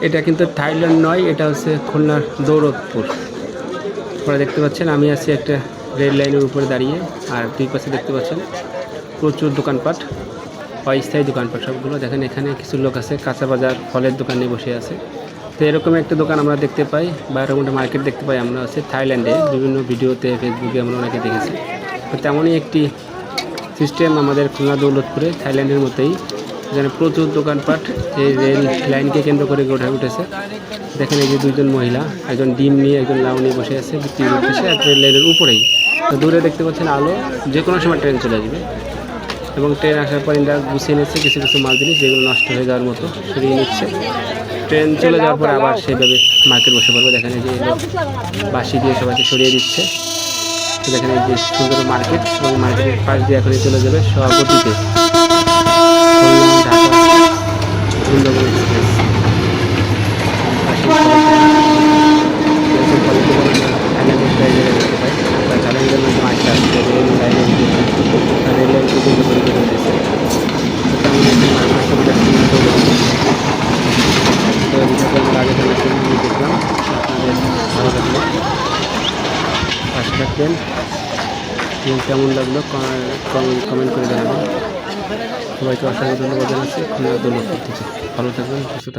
এটা কিন্তু থাইল্যান্ড নয়, এটা হচ্ছে খুলনার দৌলতপুর। আপনারা দেখতে পাচ্ছেন আমি আছি একটা রেল লাইনের উপরে দাঁড়িয়ে, আর দুই পাশে দেখতে পাচ্ছেন প্রচুর দোকানপাট, অস্থায়ী দোকানপাট সবগুলো। দেখেন এখানে কিছু লোক আছে কাঁচা বাজার ফলের দোকানে বসে আছে। তো এরকম একটা দোকান আমরা দেখতে পাই বা এরকম একটা মার্কেট দেখতে পাই আমরা হচ্ছে থাইল্যান্ডে, বিভিন্ন ভিডিওতে ফেসবুকে আমরা অনেকে দেখেছি। তো তেমনই একটি সিস্টেম আমাদের খুলনা দৌলতপুরে থাইল্যান্ডের মতোই, এখানে প্রচুর দোকানপাট এই রেল লাইনকে কেন্দ্র করে গড়ে উঠেছে। দেখেন এই যে দুইজন মহিলা, একজন ডিম নিয়ে একজন লাউ নিয়ে বসে আছে বিক্রি করতেছে এক রেল লাইনের উপরেই। তো দূরে দেখতে পাচ্ছেন আলো, যে কোনো সময় ট্রেন চলে আসবে, এবং ট্রেন আসার পর এরা গুছিয়ে নিচ্ছে কিছু কিছু মাল জিনিস যেগুলো নষ্ট হয়ে যাওয়ার মতো সরিয়ে নিচ্ছে। ট্রেন চলে যাওয়ার পর আবার সেইভাবে মার্কেট বসে পড়বে। দেখেন এই যে বাঁশি দিয়ে সবাইকে সরিয়ে দিচ্ছে। দেখেন এই যে সুন্দর মার্কেট, এবং মার্কেটের পাশ দিয়ে এখনই চলে যাবে সভাপতিতে সুন্দরবন এক্সপ্রেস। চ্যালেঞ্জের মধ্যে মাছটা আসছে রেল লাইনের রেল লাইন পর্যন্ত করে দিয়েছে। তেমন একটি মার্কেট ছবিটা আমরা আগে দেখলাম। আপনাদের ভালো লাগলো, পাশে থাকবেন এবং কেমন লাগলো কমেন্ট করে জানাবেন। সবাইকে অসংখ্য ধন্যবাদ জানাচ্ছি খুলনা দৌলতপুর থেকে। ভালো থাকবেন, সুস্থ থাকবেন।